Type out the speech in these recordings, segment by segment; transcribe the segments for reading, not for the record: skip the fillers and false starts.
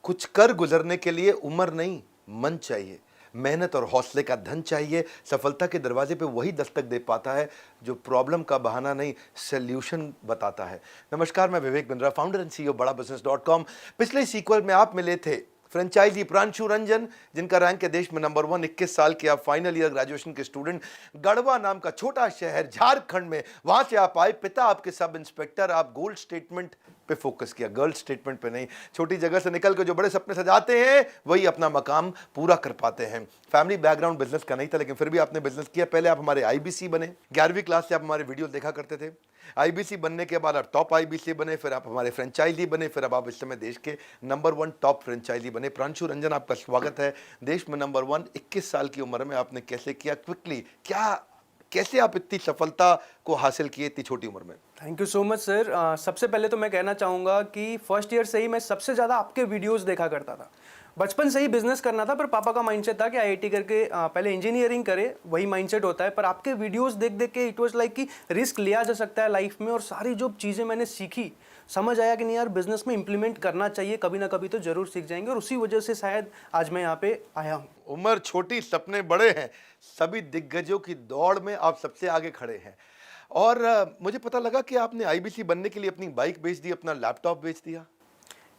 कुछ कर गुजरने के लिए उम्र नहीं, मन चाहिए। मेहनत और हौसले का धन चाहिए। सफलता के दरवाजे पे वही दस्तक दे पाता है जो प्रॉब्लम का बहाना नहीं, सॉल्यूशन बताता है। नमस्कार, मैं Vivek Bindra, founder and CEO बड़ा बिजनेस.com। पिछले सीक्वल में आप मिले थे फ्रेंचाइजी प्रांशु रंजन, जिनका रैंक है देश में नंबर 1। 21 साल के आप फाइनल ईयर ग्रेजुएशन के स्टूडेंट। गढ़वा नाम का छोटा शहर झारखंड में, वहां से आप आए। पिता आपके सब इंस्पेक्टर। आप गोल्ड स्टेटमेंट पे फोकस किया, गर्ल स्टेटमेंट पे नहीं। छोटी जगह से निकल कर जो बड़े सपने सजाते हैं वही अपना मकाम पूरा कर पाते हैं। फैमिली बैकग्राउंड बिजनेस का नहीं था, लेकिन फिर भी आपने बिजनेस किया। पहले आप हमारे आईबीसी बने, 11वीं क्लास से आप हमारे वीडियो देखा करते थे। आईबीसी बनने के बाद आप टॉप आईबीसी बने, फिर आप हमारे फ्रेंचाइजी बने, फिर अब आप इस समय देश के नंबर 1 टॉप फ्रेंचाइजी बने। प्रांशु रंजन, आपका स्वागत है देश में नंबर 1। 21 साल की उम्र में आपने कैसे किया, क्विकली कैसे आप इतनी सफलता को हासिल किए इतनी छोटी उम्र में? Thank you so much sir. सबसे पहले तो मैं कहना चाहूँगा कि फर्स्ट ईयर से ही मैं सबसे ज़्यादा आपके वीडियोस देखा करता था। बचपन से ही बिजनेस करना था, पर पापा का माइंडसेट था कि आईआईटी करके पहले इंजीनियरिंग करे, वही माइंडसेट होता है। पर आपके वीडियोस देख देख के इट वाज लाइक कि रिस्क लिया जा सकता है लाइफ में, और सारी जो चीज़ें मैंने सीखी, समझ आया कि नहीं यार, बिजनेस में इंप्लीमेंट करना चाहिए, कभी ना कभी तो जरूर सीख जाएंगे। और उसी वजह से शायद आज मैं यहाँ पे आया हूँ। उम्र छोटी, सपने बड़े हैं। सभी दिग्गजों की दौड़ में आप सबसे आगे खड़े हैं। और मुझे पता लगा कि आपने आईबीसी बनने के लिए अपनी बाइक बेच दी, अपना लैपटॉप बेच दिया।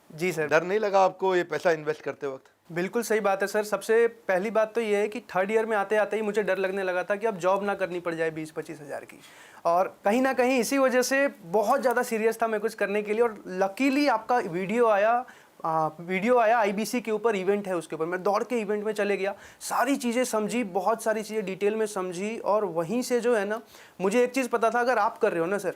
जी सर। डर नहीं लगा आपको ये पैसा इन्वेस्ट करते वक्त? बिल्कुल सही बात है सर। सबसे पहली बात तो ये है कि थर्ड ईयर में आते आते ही मुझे डर लगने लगा था कि अब जॉब ना करनी पड़ जाए 20-25 हज़ार की। और कहीं ना कहीं इसी वजह से बहुत ज़्यादा सीरियस था मैं कुछ करने के लिए। और लकीली आपका वीडियो आया आईबीसी के ऊपर, इवेंट है उसके ऊपर। मैं दौड़ के इवेंट में चले गया, सारी चीज़ें समझी, बहुत सारी चीज़ें डिटेल में समझी। और वहीं से जो है ना, मुझे एक चीज़ पता था, अगर आप कर रहे हो ना सर,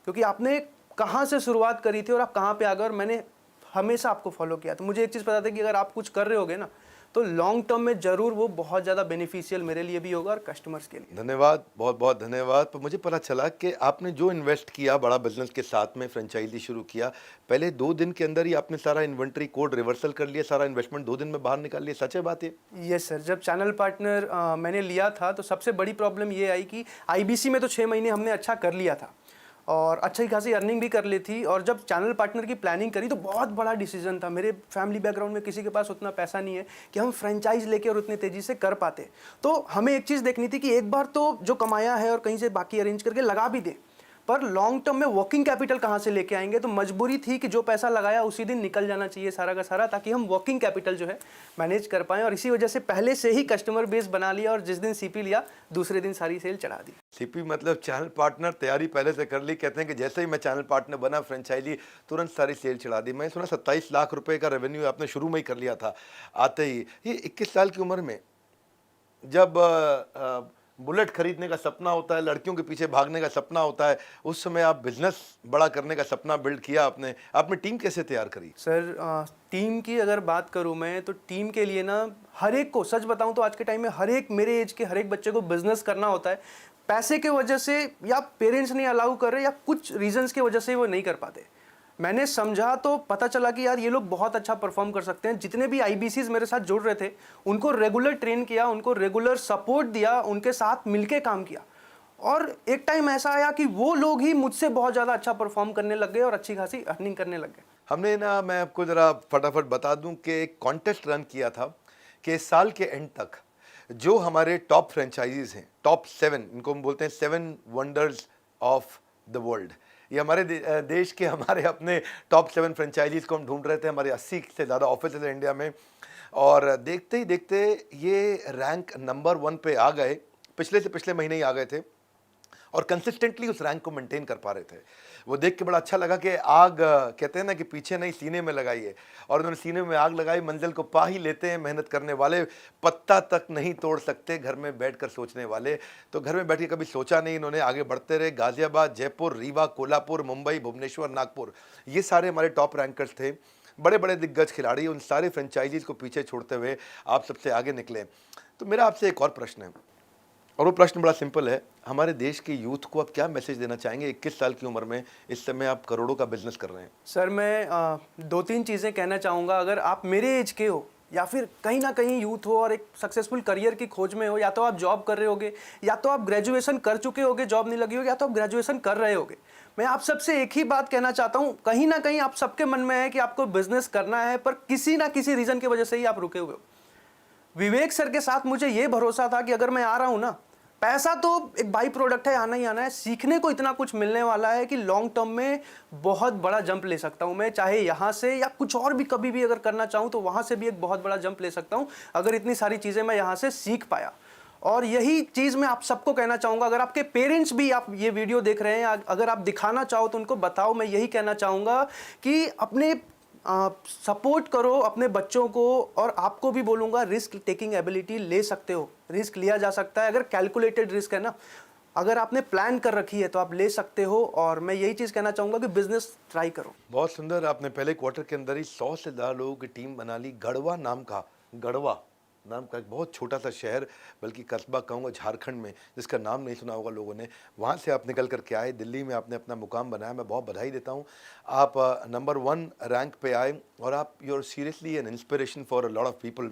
क्योंकि आपने कहाँ से शुरुआत करी थी और आप कहाँ पे आ गए, और मैंने हमेशा आपको फॉलो किया, तो मुझे एक चीज़ पता था कि अगर आप कुछ कर रहे होगे ना, तो लॉन्ग टर्म में ज़रूर वो बहुत ज़्यादा बेनिफिशियल मेरे लिए भी होगा और कस्टमर्स के लिए। धन्यवाद, बहुत बहुत धन्यवाद। पर मुझे पता चला कि आपने जो इन्वेस्ट किया बड़ा बिजनेस के साथ में, फ्रेंचाइजी शुरू किया, पहले 2 दिन के अंदर ही आपने सारा इन्वेंट्री कोड रिवर्सल कर लिया, सारा इन्वेस्टमेंट 2 दिन में बाहर निकाल लिया। सच है बात ये? Yes sir. जब चैनल पार्टनर मैंने लिया था, तो सबसे बड़ी प्रॉब्लम ये आई कि आईबीसी में तो 6 महीने हमने अच्छा कर लिया था और अच्छी खासी अर्निंग भी कर ली थी। और जब चैनल पार्टनर की प्लानिंग करी तो बहुत बड़ा डिसीजन था। मेरे फैमिली बैकग्राउंड में किसी के पास उतना पैसा नहीं है कि हम फ्रेंचाइज लेके और उतनी तेज़ी से कर पाते। तो हमें एक चीज़ देखनी थी कि एक बार तो जो कमाया है और कहीं से बाकी अरेंज करके लगा भी दें, पर लॉन्ग टर्म में वर्किंग कैपिटल कहाँ से लेके आएंगे। तो मजबूरी थी कि जो पैसा लगाया उसी दिन निकल जाना चाहिए सारा का सारा, ताकि हम वर्किंग कैपिटल जो है मैनेज कर पाएं। और इसी वजह से पहले से ही कस्टमर बेस बना लिया, और जिस दिन सीपी लिया दूसरे दिन सारी सेल चढ़ा दी। सीपी मतलब चैनल पार्टनर, तैयारी पहले से कर ली। कहते हैं कि जैसे ही मैं चैनल पार्टनर बना, फ्रेंचाइजी तुरंत सारी सेल चढ़ा दी। मैं सुना 27 लाख रुपए का रेवेन्यू आपने शुरू में ही कर लिया था आते ही। ये 21 साल की उम्र में जब बुलेट खरीदने का सपना होता है, लड़कियों के पीछे भागने का सपना होता है, उस समय आप बिजनेस बड़ा करने का सपना बिल्ड किया आपने टीम कैसे तैयार करी? सर, टीम की अगर बात करूं मैं, तो टीम के लिए ना, हर एक को सच बताऊं तो आज के टाइम में हर एक मेरे एज के हर एक बच्चे को बिजनेस करना होता है। पैसे के वजह से, या पेरेंट्स नहीं अलाउ कर रहे, या कुछ रीजंस की वजह से वो नहीं कर पाते। मैंने समझा तो पता चला कि यार ये लोग बहुत अच्छा परफॉर्म कर सकते हैं। जितने भी आईबीसीज मेरे साथ जुड़ रहे थे, उनको रेगुलर ट्रेन किया, उनको रेगुलर सपोर्ट दिया, उनके साथ मिलके काम किया। और एक टाइम ऐसा आया कि वो लोग ही मुझसे बहुत ज़्यादा अच्छा परफॉर्म करने लग गए और अच्छी खासी अर्निंग करने लग गए। हमने ना, मैं आपको ज़रा फटाफट बता दूं कि एक कॉन्टेस्ट रन किया था कि इस साल के एंड तक जो हमारे टॉप फ्रेंचाइजीज हैं, टॉप 7, इनको हम बोलते हैं 7 वंडर्स ऑफ द वर्ल्ड। ये हमारे देश के हमारे अपने टॉप 7 फ्रेंचाइजीज को हम ढूंढ रहे थे। हमारे 80 से ज़्यादा ऑफिस है इंडिया में, और देखते ही देखते ये रैंक नंबर 1 पे आ गए। पिछले से पिछले महीने ही आ गए थे और कंसिस्टेंटली उस रैंक को मेंटेन कर पा रहे थे। वो देख के बड़ा अच्छा लगा कि आग, कहते हैं ना कि पीछे नहीं सीने में लगाइए, और उन्होंने सीने में आग लगाई। मंजिल को पा ही लेते हैं मेहनत करने वाले, पत्ता तक नहीं तोड़ सकते घर में बैठकर सोचने वाले। तो घर में बैठ के कभी सोचा नहीं, इन्होंने आगे बढ़ते रहे। गाजियाबाद, जयपुर, रीवा, कोल्हापुर, मुंबई, भुवनेश्वर, नागपुर, ये सारे हमारे टॉप रैंकर्स थे। बड़े बड़े दिग्गज खिलाड़ी, उन सारे फ्रेंचाइजीज को पीछे छोड़ते हुए आप सबसे आगे निकले। तो मेरा आपसे एक और प्रश्न है, और वो प्रश्न बड़ा सिंपल है। हमारे देश के यूथ को आप क्या मैसेज देना चाहेंगे? 21 साल की उम्र में इस समय आप करोड़ों का बिजनेस कर रहे हैं। सर, मैं 2-3 चीज़ें कहना चाहूँगा। अगर आप मेरे एज के हो या फिर कहीं ना कहीं यूथ हो और एक सक्सेसफुल करियर की खोज में हो, या तो आप जॉब कर रहे होगे, या तो आप ग्रेजुएशन कर चुके होगे, जॉब नहीं लगी होगी, या तो आप ग्रेजुएशन कर रहे होगे, मैं आप सबसे एक ही बात कहना चाहता हूं, कहीं ना कहीं आप सबके मन में है कि आपको बिजनेस करना है, पर किसी ना किसी रीजन की वजह से ही आप रुके हुए हो। विवेक सर के साथ मुझे ये भरोसा था कि अगर मैं आ रहा हूं ना, पैसा तो एक बाई प्रोडक्ट है, आना ही आना है, सीखने को इतना कुछ मिलने वाला है कि लॉन्ग टर्म में बहुत बड़ा जंप ले सकता हूं मैं, चाहे यहां से या कुछ और भी कभी भी अगर करना चाहूं तो वहां से भी एक बहुत बड़ा जंप ले सकता हूं, अगर इतनी सारी चीजें मैं यहां से सीख पाया। और यही चीज मैं आप सबको कहना चाहूंगा, अगर आपके पेरेंट्स भी आप ये वीडियो देख रहे हैं, अगर आप दिखाना चाहो तो उनको बताओ, मैं यही कहना चाहूंगा कि अपने सपोर्ट करो अपने बच्चों को, और आपको भी बोलूँगा रिस्क टेकिंग एबिलिटी ले सकते हो, रिस्क लिया जा सकता है, अगर कैलकुलेटेड रिस्क है ना, अगर आपने प्लान कर रखी है तो आप ले सकते हो। और मैं यही चीज़ कहना चाहूँगा कि बिजनेस ट्राई करो। बहुत सुंदर, आपने पहले क्वार्टर के अंदर ही 100 से ज़्यादा लोगों की टीम बना ली। गढ़वा नाम का एक बहुत छोटा सा शहर, बल्कि कस्बा कहूँगा झारखंड में, जिसका नाम नहीं सुना होगा लोगों ने, वहाँ से आप निकल करके आए, दिल्ली में आपने अपना मुकाम बनाया। मैं बहुत बधाई देता हूँ, आप नंबर 1 रैंक पे आए और आप you are seriously an inspiration for a lot of people.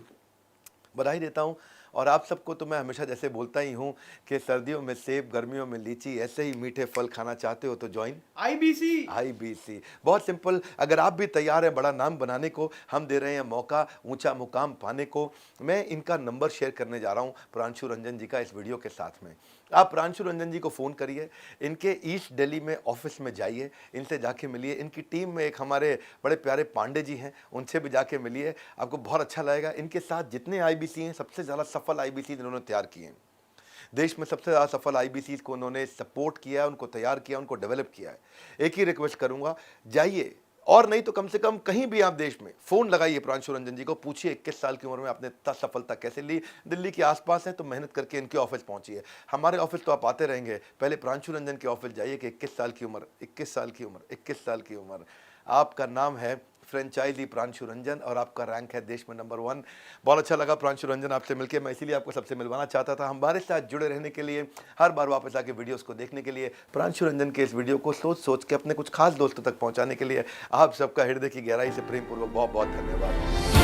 बधाई देता हूँ। और आप सबको तो मैं हमेशा जैसे बोलता ही हूँ कि सर्दियों में सेब, गर्मियों में लीची, ऐसे ही मीठे फल खाना चाहते हो तो ज्वाइन IBC। बहुत सिंपल। अगर आप भी तैयार हैं बड़ा नाम बनाने को, हम दे रहे हैं मौका ऊंचा मुकाम पाने को। मैं इनका नंबर शेयर करने जा रहा हूँ प्रांशु रंजन जी का इस वीडियो के साथ में। आप प्रांशु रंजन जी को फ़ोन करिए, इनके ईस्ट दिल्ली में ऑफिस में जाइए, इनसे जाके मिलिए। इनकी टीम में एक हमारे बड़े प्यारे पांडे जी हैं, उनसे भी जाके मिलिए, आपको बहुत अच्छा लगेगा। इनके साथ जितने IBC हैं, सबसे ज़्यादा सफल IBC इन्होंने तैयार किए हैं। देश में सबसे ज़्यादा सफल IBC को उन्होंने सपोर्ट किया, उनको तैयार किया, उनको डेवलप किया है। एक ही रिक्वेस्ट करूँगा, जाइए, और नहीं तो कम से कम कहीं भी आप देश में फ़ोन लगाइए प्रांशु रंजन जी को, पूछिए 21 साल की उम्र में आपने इतना सफलता कैसे ली। दिल्ली के आसपास है तो मेहनत करके इनके ऑफिस पहुंचिए। हमारे ऑफिस तो आप आते रहेंगे, पहले प्रांशु रंजन के ऑफिस जाइए कि 21 साल की उम्र, 21 साल की उम्र, 21 साल की उम्र। आपका नाम है फ्रेंचाइजी प्रांशु रंजन और आपका रैंक है देश में नंबर 1। बहुत अच्छा लगा प्रांशु रंजन आपसे मिलकर, मैं इसीलिए आपको सबसे मिलवाना चाहता था। हमारे साथ जुड़े रहने के लिए, हर बार वापस आके वीडियोस को देखने के लिए, प्रांशु रंजन के इस वीडियो को सोच सोच के अपने कुछ खास दोस्तों तक पहुंचाने के लिए आप सबका हृदय की गहराई से प्रेमपूर्वक बहुत बहुत धन्यवाद।